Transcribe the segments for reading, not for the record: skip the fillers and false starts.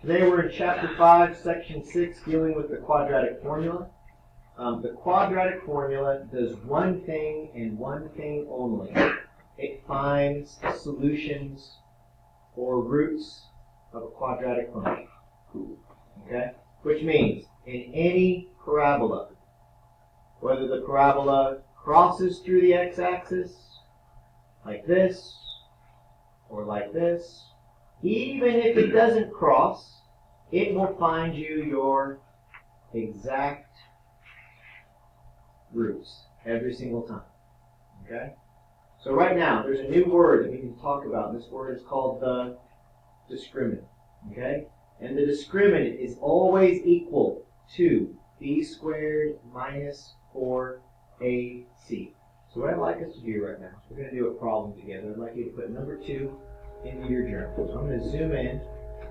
Today we're in Chapter 5, Section 6, dealing with the quadratic formula. The quadratic formula does one thing and one thing only. It finds solutions or roots of a quadratic function. Okay? Which means, in any parabola, whether the parabola crosses through the x-axis, like this, or like this, even if it doesn't cross, it will find you your exact roots every single time. Okay? So right now, there's a new word that we can talk about. This word is called the discriminant. Okay? And the discriminant is always equal to b squared minus 4ac. So what I'd like us to do right now, we're going to do a problem together. I'd like you to put number 2 into your journal. So I'm going to zoom in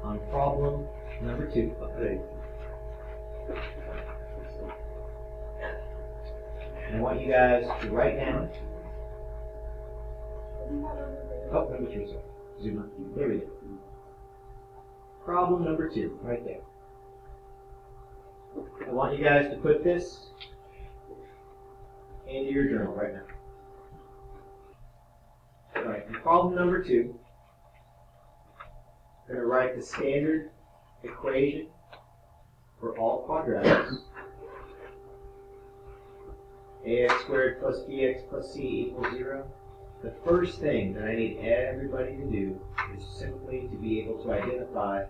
on problem number 2. Okay. And I want you guys to write down. Oh, number 3, sorry. Zoom on. There we go. Problem number 2, right there. I want you guys to put this into your journal right now. All right, in problem number 2, I'm going to write the standard equation for all quadratics. Ax squared plus bx plus c equals 0. The first thing that I need everybody to do is simply to be able to identify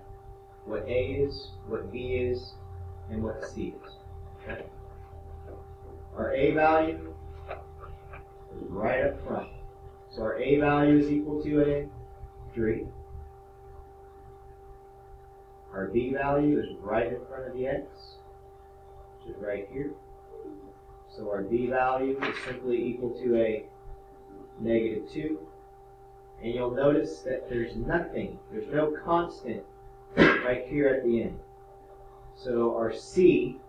what a is, what b is, and what c is. Okay? Our a value is right up front. So our a value is equal to a 3. Our b value is right in front of the x, which is right here. So our b value is simply equal to a -2. And you'll notice that there's nothing, there's no constant right here at the end. So our c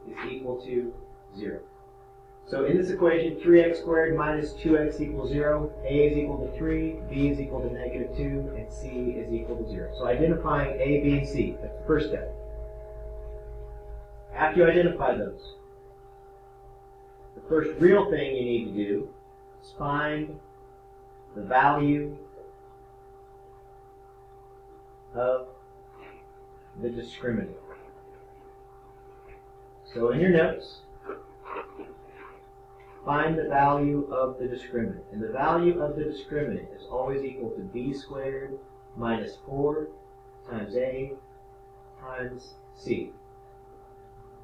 is equal to 0. So in this equation, 3x squared minus 2x equals 0. A is equal to 3, b is equal to -2, and c is equal to 0. So identifying a, b, and c, that's the first step. After you identify those, the first real thing you need to do is find the value of the discriminant. So in your notes, find the value of the discriminant. And the value of the discriminant is always equal to b squared minus 4 times a times c.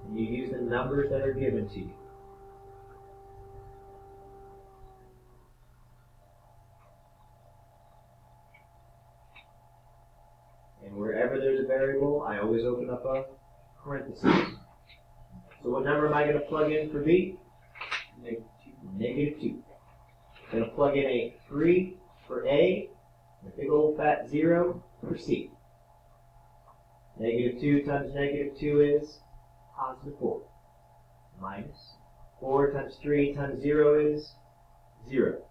And you use the numbers that are given to you. And wherever there's a variable, I always open up a parenthesis. So what number am I going to plug in for b? -2. I'm going to plug in a 3 for a, and a big old fat 0 for c. -2 times -2 is +4. Minus 4 times 3 times 0 is 0.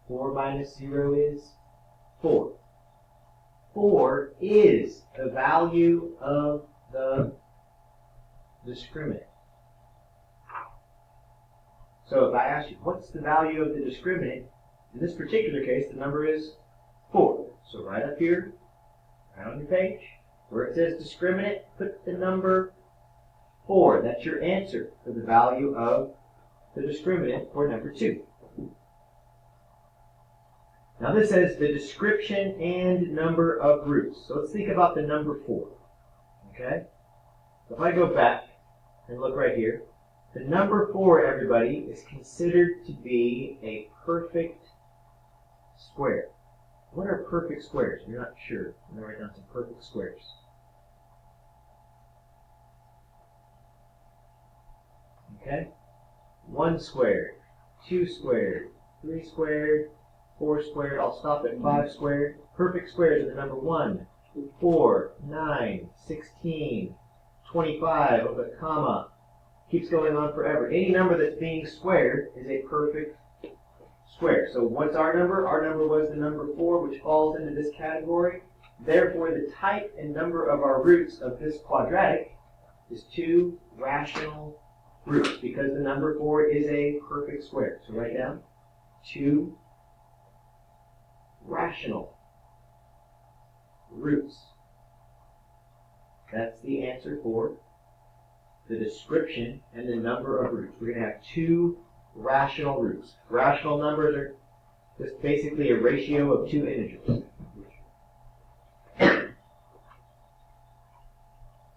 4 minus 0 is 4. 4 is the value of the discriminant. So if I ask you, what's the value of the discriminant? In this particular case, the number is 4. So right up here, right on your page, where it says discriminant, put the number 4. That's your answer for the value of the discriminant for number 2. Now this says the description and number of roots. So let's think about the number 4. Okay? So if I go back and look right here, the number 4, everybody, is considered to be a perfect square. What are perfect squares? If you're not sure, I'm going to write down some perfect squares. Okay? 1 squared, 2 squared, 3 squared, 4 squared. I'll stop at 5 squared. Perfect squares are the number 1, 4, 9, 16, 25, with a comma. Keeps going on forever. Any number that's being squared is a perfect square. So what's our number? Our number was the number 4, which falls into this category. Therefore, the type and number of our roots of this quadratic is 2 rational roots, because the number 4 is a perfect square. So write down 2 rational roots. That's the answer for the description and the number of roots. We're going to have 2 rational roots. Rational numbers are just basically a ratio of 2 integers.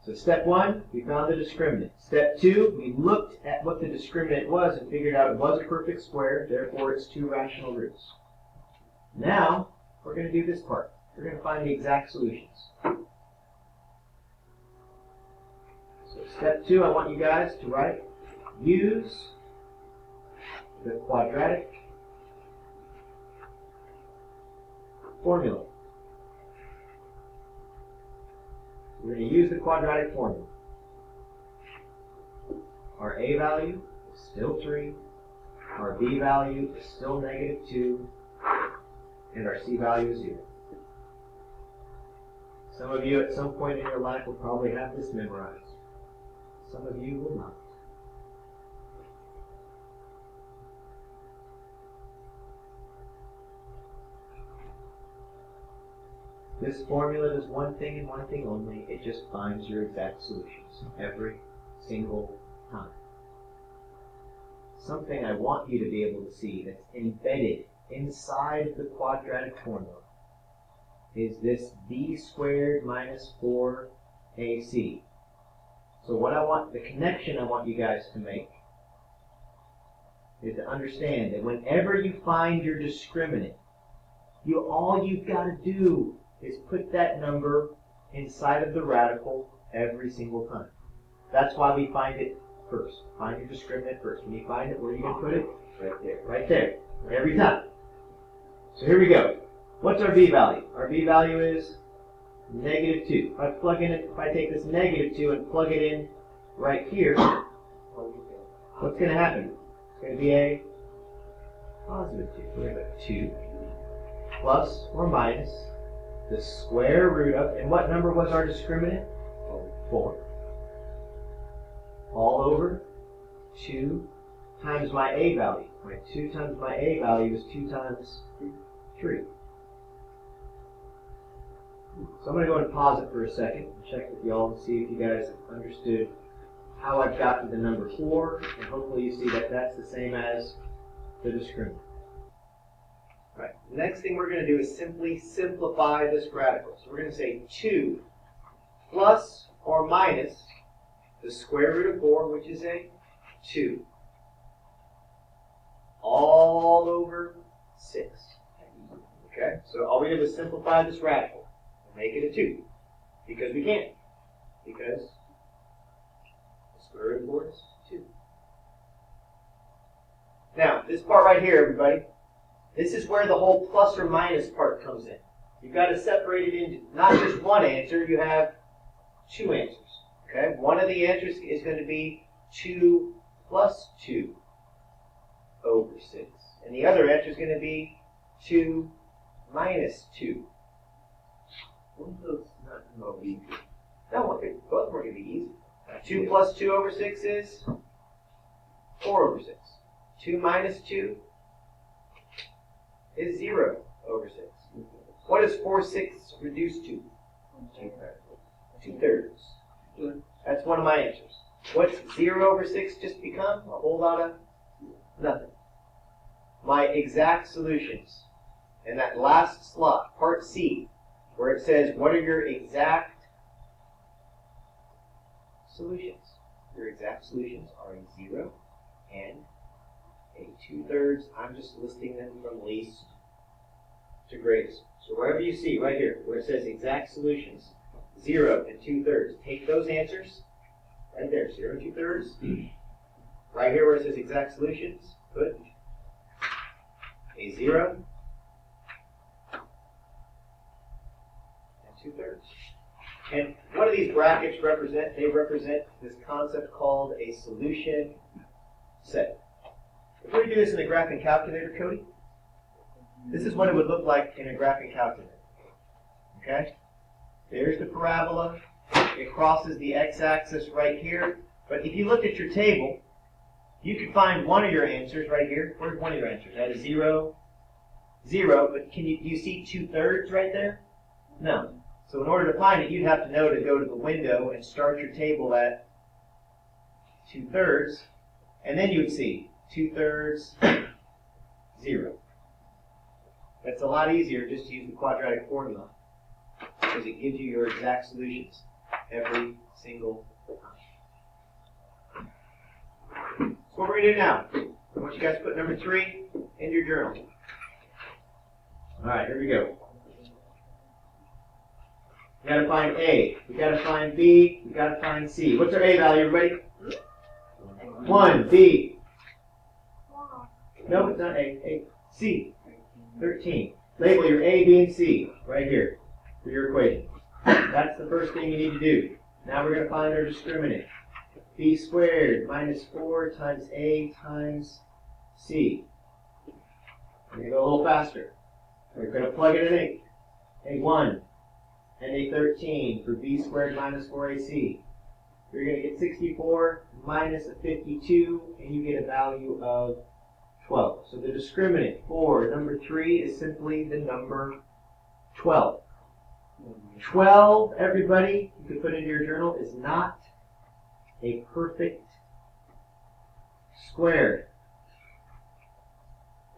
So step 1, we found the discriminant. Step 2, we looked at what the discriminant was and figured out it was a perfect square, therefore it's 2 rational roots. Now, we're going to do this part. We're going to find the exact solutions. So step 2, I want you guys to write, use the quadratic formula. We're going to use the quadratic formula. Our a value is still 3. Our b value is still -2. And our c value is 0. Some of you at some point in your life will probably have this memorized. Some of you will not. This formula does one thing and one thing only. It just finds your exact solutions every single time. Something I want you to be able to see that's embedded inside the quadratic formula is this b squared minus 4ac. So what I want, the connection I want you guys to make is to understand that whenever you find your discriminant, all you've got to do is put that number inside of the radical every single time. That's why we find it first. Find your discriminant first. When you find it, where are you going to put it? Right there. Right there. Every time. So here we go. What's our b value? Our b value is -2. If I take this -2 and plug it in right here, what's going to happen? It's going to be a positive 2. We're going to put 2 plus or minus the square root of, and what number was our discriminant? 4. All over 2 times my a value. Right, 2 times my a value is 2 times 3. So I'm going to go and pause it for a second and check with y'all and see if you guys have understood how I've got to the number 4, and hopefully you see that that's the same as the discriminant. Right. The next thing we're going to do is simply simplify this radical. So we're going to say 2 plus or minus the square root of 4, which is a 2, all over 6. Okay? So all we did was simplify this radical and make it a 2. Because we can. Because the square root of 4 is 2. Now, this part right here, everybody, this is where the whole plus or minus part comes in. You've got to separate it into not just one answer, you have 2 answers. Okay? One of the answers is going to be 2 plus 2 over 6. And the other answer is going to be 2 minus 2. One of those not easy. No, both are going to be easy. 2 plus 2 over 6 is 4 over 6. 2 minus 2 is 0 over 6. What does 4/6 reduce to? 2/3. That's one of my answers. What's 0 over 6 just become? A whole lot of nothing. My exact solutions. In that last slot, part C, where it says, what are your exact solutions? Your exact solutions are a 0 and a 2/3. I'm just listing them from least to greatest. So wherever you see, right here, where it says exact solutions, 0 and 2/3, take those answers, right there, 0 and 2/3. Right here where it says exact solutions, put a 0 and 2/3. And what do these brackets represent? They represent this concept called a solution set. If we do this in a graphing calculator, Cody, this is what it would look like in a graphing calculator. Okay? There's the parabola. It crosses the x-axis right here. But if you looked at your table, you could find one of your answers right here. Where's one of your answers? That is 0, 0. But do you see 2/3 right there? No. So in order to find it, you'd have to know to go to the window and start your table at 2/3. And then you would see 2/3, 0. That's a lot easier just to use the quadratic formula because it gives you your exact solutions every single time. So what we're going to do now, I want you guys to put number 3 in your journal. All right, here we go. We got to find A. We got to find B. We got to find C. What's our A value, everybody? 1. B. No, it's not A. A. C. 13. Label your A, B, and C right here for your equation. That's the first thing you need to do. Now we're going to find our discriminant. B squared minus 4 times A times C. We're going to go a little faster. We're going to plug in an A1 and A13 for B squared minus 4AC. You're going to get 64 minus a 52, and you get a value of 12. So the discriminant for number 3 is simply the number 12. 12, everybody, you can put into your journal, is not a perfect square.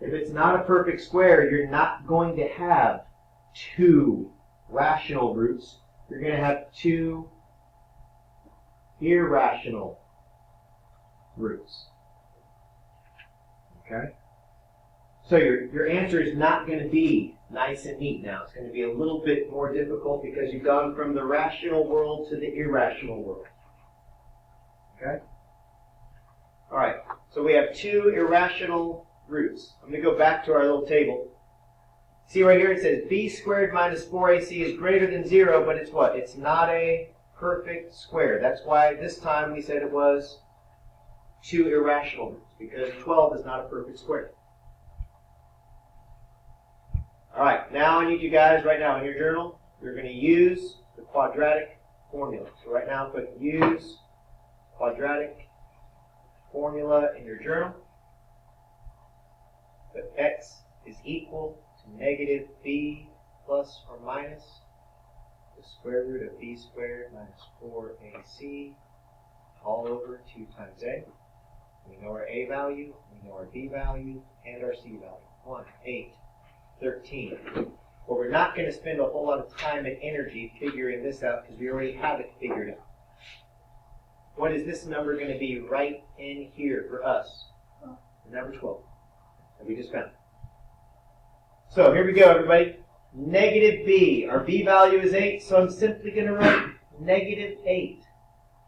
If it's not a perfect square, you're not going to have 2 rational roots. You're going to have 2 irrational roots. Okay? So your answer is not going to be nice and neat now. It's going to be a little bit more difficult because you've gone from the rational world to the irrational world. Okay? All right. So we have 2 irrational roots. I'm going to go back to our little table. See right here it says b squared minus 4ac is greater than 0, but it's what? It's not a perfect square. That's why this time we said it was 2 irrational roots, because 12 is not a perfect square. All right, now I need you guys right now in your journal, you're going to use the quadratic formula. So right now put use quadratic formula in your journal. Put x is equal to negative b plus or minus the square root of b squared minus 4ac all over 2 times a. We know our a value, we know our b value, and our c value. 1, 8, 13. But we're not going to spend a whole lot of time and energy figuring this out because we already have it figured out. What is this number going to be right in here for us? The number 12 that we just found. So here we go, everybody. Negative b. Our b value is 8, so I'm simply going to write negative 8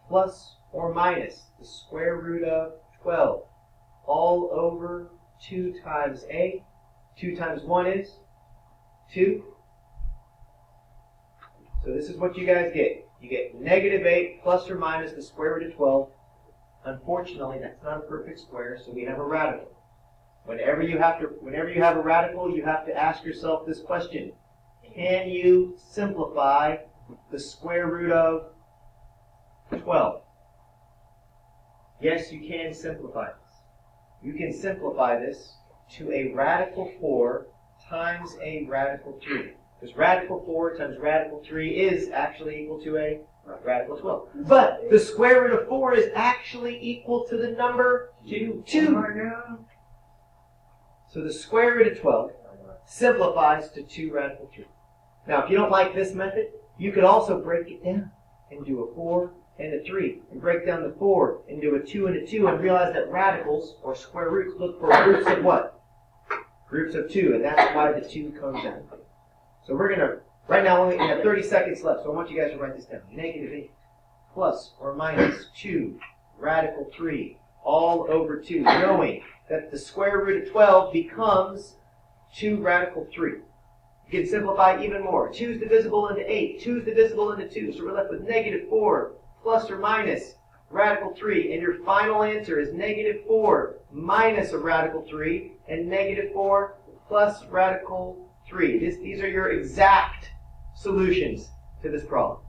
plus or minus the square root of 12 all over 2 times a. 2 times 1 is 2. So this is what you guys get. You get negative 8 plus or minus the square root of 12. Unfortunately, that's not a perfect square, so we have a radical. Whenever you have a radical, you have to ask yourself this question. Can you simplify the square root of 12? Yes, you can simplify this. You can simplify this to a radical 4 times a radical 3. Because radical 4 times radical 3 is actually equal to a radical 12. But the square root of 4 is actually equal to the number 2. So the square root of 12 simplifies to 2 radical 3. Now, if you don't like this method, you could also break it down and do a 4 and a 3. And break down the 4 and do a 2 and a 2 and realize that radicals, or square roots, look for roots of what? Roots of 2, and that's why the 2 comes out. So we're going to, right now we have 30 seconds left, so I want you guys to write this down. Negative 8 plus or minus 2 radical 3 all over 2, knowing that the square root of 12 becomes 2 radical 3. You can simplify even more. 2 is divisible into 8. 2 is divisible into 2. So we're left with negative 4 plus or minus radical 3. And your final answer is negative 4 minus a radical 3 and negative 4 plus radical 3. These are your exact solutions to this problem.